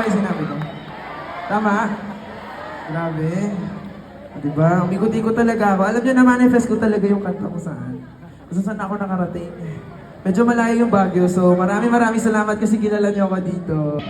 yung sinabi ko? Tama? Grabe. Diba? Umikot-ikot talaga ako. Alam niyo na manifest ko talaga yung kanta ko saan. Kung saan ako nakarating. Medyo malayo yung Baguio. So maraming salamat kasi kilala niyo ako dito.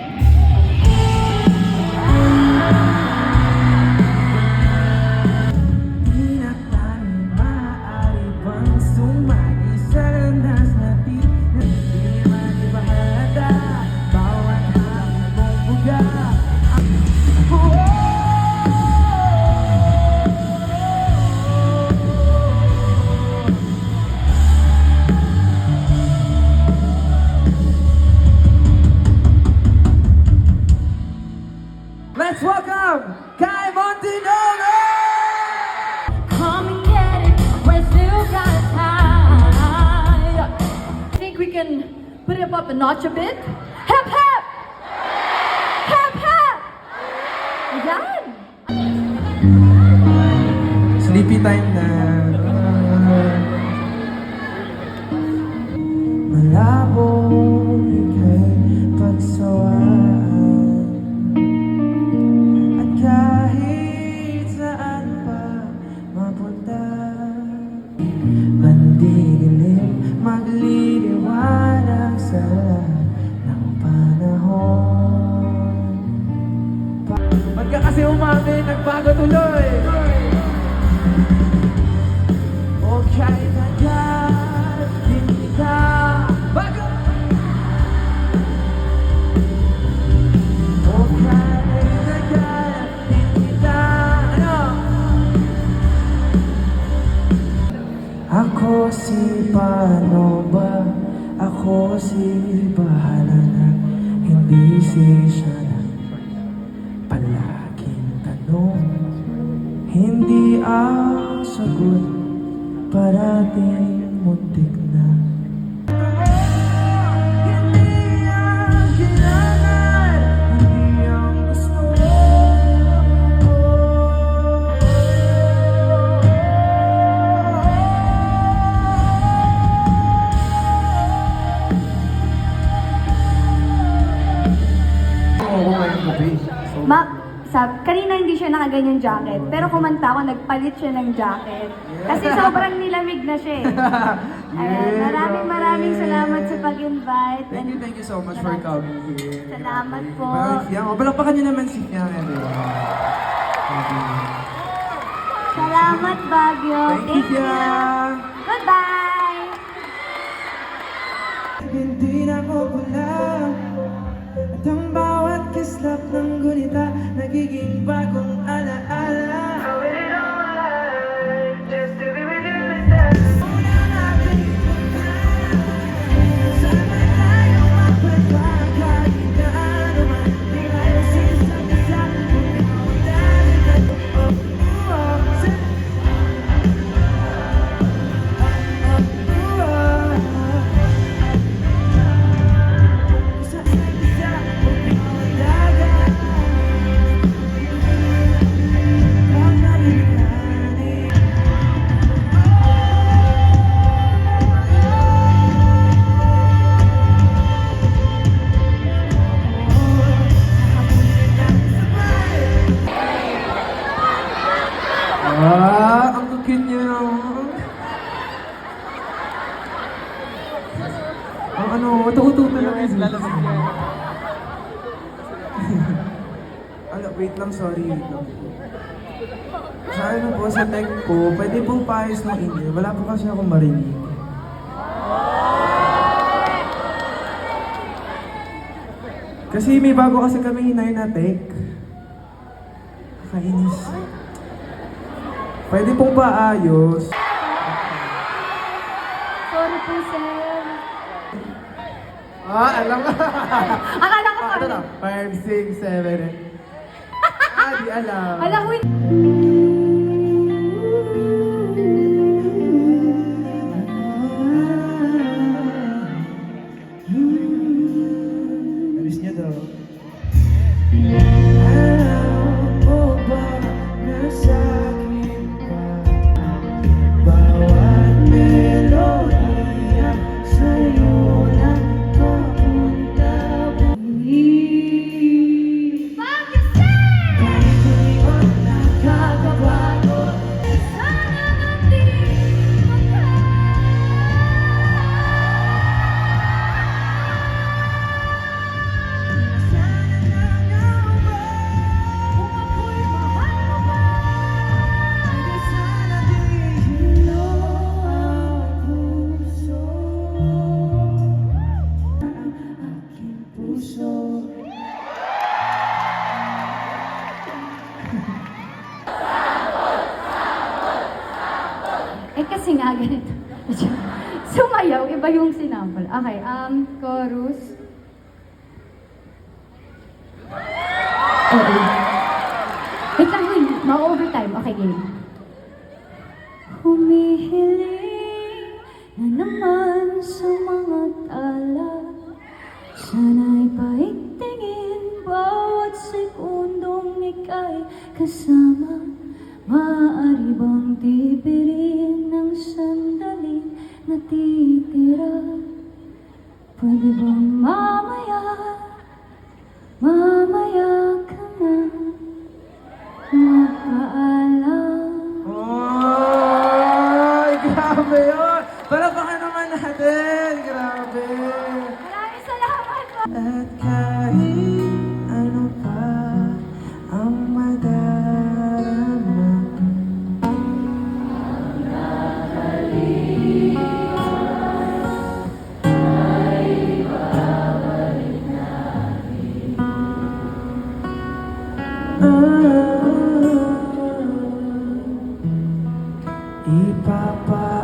Let's welcome Kai Montinolo! Come and get it, we're still got time. Think we can put it up a notch a bit? Hep hep! Hep hep! Yan! Sleepy time na. Malabo ika'y pagsawaan. At kahit saan pa mapunta, mandidilim, magliliwanag sa lahat ng panahon. Ba't ka kasi umamin, nagbago tuloy? O kahit hanggang hindi ka bago. O kahit hanggang hindi ka Ako si paano ba? Ako si bahala na. Hindi si siya na palaging tanong. Hindi ang sagot, parating muntik na. Hindi ang kailangan, hindi ang gusto. Kanina hindi siya nakaganyan jacket, pero kumanta ako, nagpalit siya ng jacket. Kasi sobrang nilamig na siya eh. Ayan, maraming salamat sa pag-invite. Thank you so much for coming here. Salamat po. Palakpakan niyo naman si Fiang. Salamat, Baguio. Thank you, Fiang. Goodbye! Hindi na ko pula. At ang bawat kislap ng gunita nagiging bagong alaala. I waited all my life just to be with you instead. Una natin sana tayo mapagpagkait na ano man. Di kayo sisa-bisa kung ikaw daligan. Ang cute niyo naman. Ang uto-uto talaga yung lalasig niya. Wait lang, sorry, wait lang. Sa ano po, sa tech po, pwede pong paayos ng ingay. Wala po kasi akong marinig. Kasi may bago kasi kami hinay na tech. Kainis. Pwede pong paayos. Sorry po, sir. Alam mo. Akala ko Ano na? 5, 6, 7, 8. Di alam. Alam ko, Alis niya daw. Eh kasi nga ganito. Sumayaw, iba yung sinample. Okay, chorus. Oo. Wait lang, huy. Ma-overtime. Okay, game. Humihiling na naman sa mga tala. Sana'y paigtingin bawat sekundong ika'y kasama. Maaari bang tipirin ng sandaling natitira? Pwede bang mamaya ka na magpaalam? Oy! Grabe yun! Palapakan naman natin! Grabe! Maraming salamat po! At kahit ano pa ang madarama,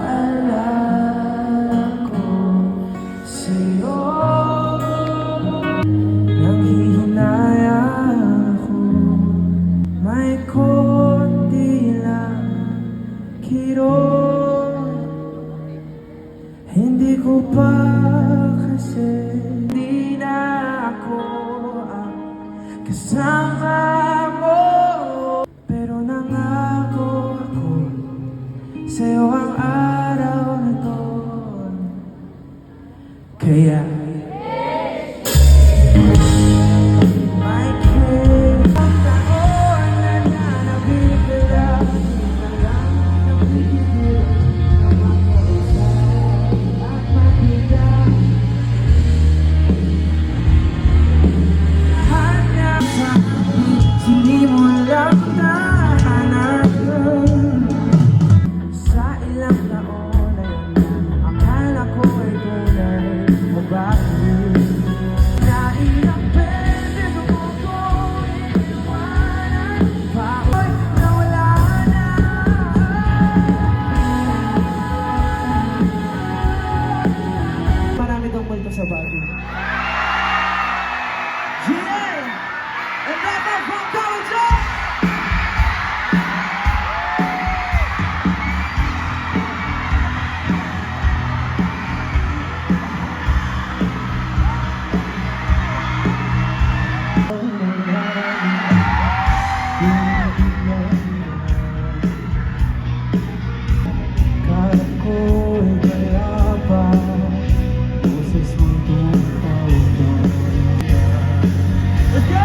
ipapaalala ko sa'yo. Nanghihinaya ako, may konti lang kirot. Hindi ko pa kasi hindi na ako ang kasama mo. Pero nangako ako sa'yo ang araw na to. Kaya may kilang taon na nanabig ka lang. Di ka lang napigil na makausap at makita. Hanap sa akin, sinimulan na hanap ko. Sa ilang taon na yun, akala ko ay tunay mabago. Nailang beses ako iniwanan, baoy nawala na. Marami tong multo sa bago. GA! And that's all from Dojo! Kahit ko'y mayapa, boses mong tumaw. Let's go!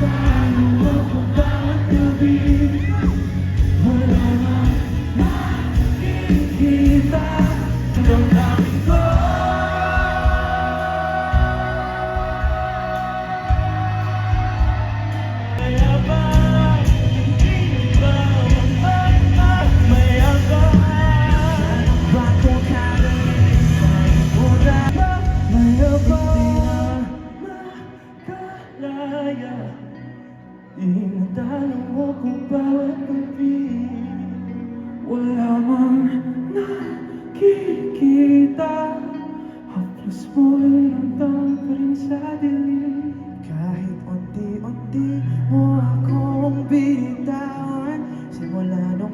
Tayo ako bawat gabi, wala nang nakikita ng damdamin ko. Kaya ba hindi ba magmamayabang? Bago ka rin ay muna ba? Mayabang makalaya. Inadalo mo ko bawat gabi, wala mang nakikita. Haplos mo'y ramdam pa rin sa dilim. Kahit unti-unti mo akong binitawan, simula nung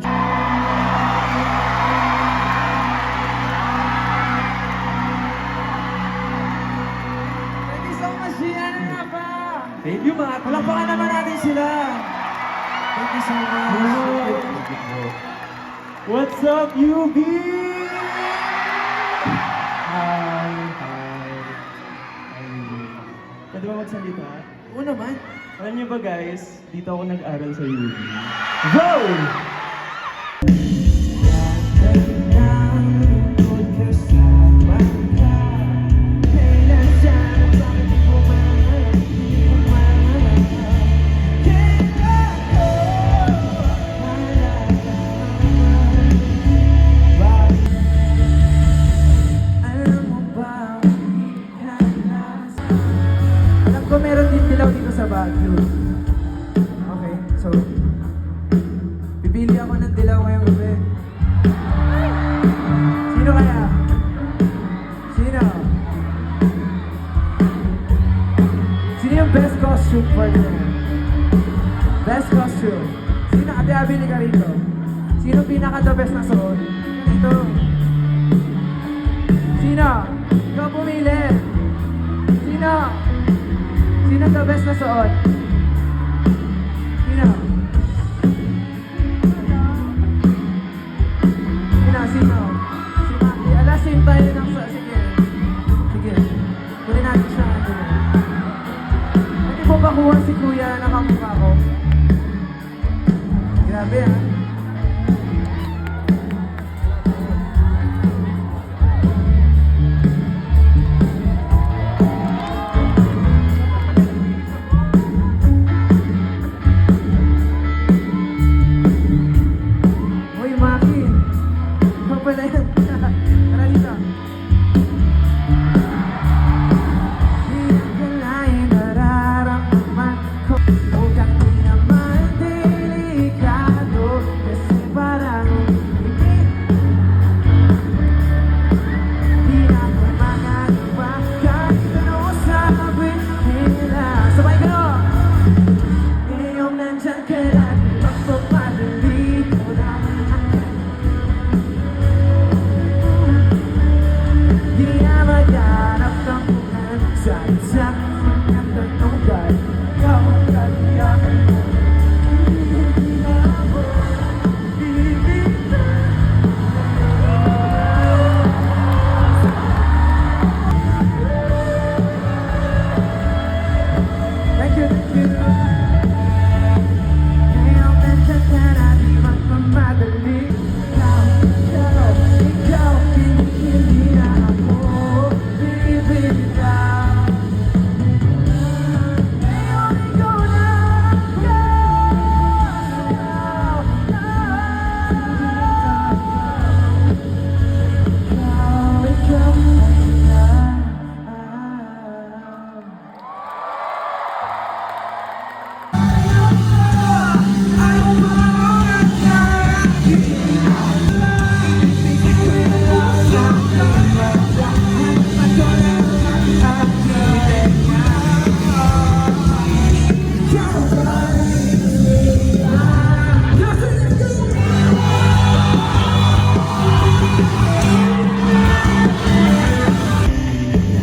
thank you so much, Gian and Rafa! Thank you, Matt. Palakpakan naman natin sila! Thank you so much! What's up, UB? Hi. Pwede ba magsalita? Oo naman. Alam niyo ba guys, dito ako nag-aral sa UB. Wow! Alam mo ba, Baguio. Okay, so pipili ako ng dilaw ngayong gabi. Sino kaya? Sino? Sino yung best costume for today? Best costume. Sino? Ate Abby, ka rito. Sino pinaka-the best na suot? Dito. Sino? Ikaw pumili. Sino? Sino the best na suot? Sino? Sino? Si Maki. Alasin tayo ng sa... Sige. Sige. Kunin natin siya. Hindi po ba kuha si Kuya na nakamukha ko? Grabe ah. Uy, Maki. Ikaw pala yan. Tara dito. Di akalain nararamdaman ko. Huwag di naman delikado. Kasi parang hindi. Di ako magagawa kahit ano sabi nila. Sabay ka no! Ngayong nandyan ka lang, magpapadali ko lang. Di na maghanap ng ulan sa isang nagtanugan. Ikaw ang kaliyakan mo. Hindi na ako bibigyan. Thank you, thank you. Ngayong nandyan ka na, di magmamadali. Ikaw, hindi na ako bibigyan. Ngayon ikaw na, ikaw na.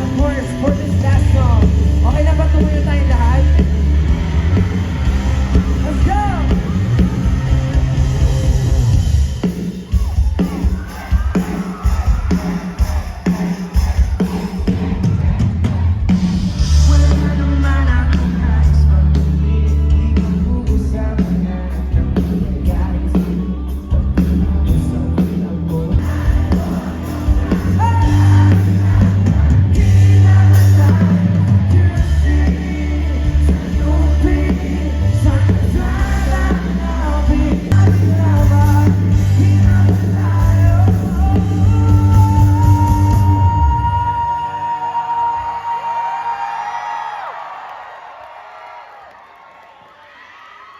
Of course, for this last song, okay na ba tumuyo tayong lahat? Let's go! Wala naman akong nais pag-ibig ang uusapan natin ng nangyayari sa puso ko.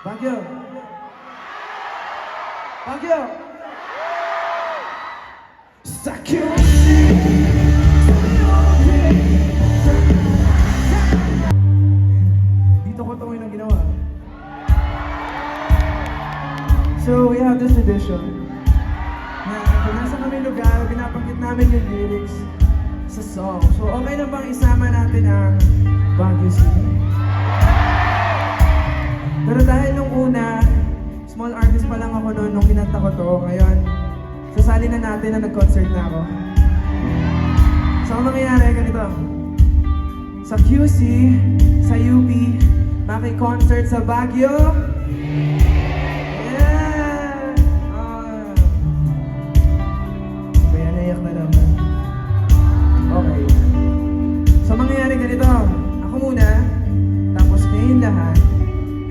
Baguio! Baguio! Sa dito ko ito ngayon ang ginawa. So, we have this tradition na kung nasa kami lugar, binabanggit namin yung lyrics sa song. So, okay na bang isama natin ang Baguio City? Pero dahil nung una, small artist pa lang ako noon nung kinanta ko to. Ngayon, sasali na natin na nag-concert na ako. So, ang mangyayari ganito. Sa QC, sa UP, maki-concert sa Baguio. Yeah! Kaya naiyak na naman. Okay. So, mangyayari ganito. Ako muna, tapos ngayon lahat.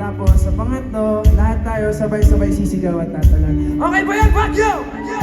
Tapos sa pangatlo, lahat tayo sabay-sabay sisigaw at tatalan. Okay ba yan, Baguio? Baguio!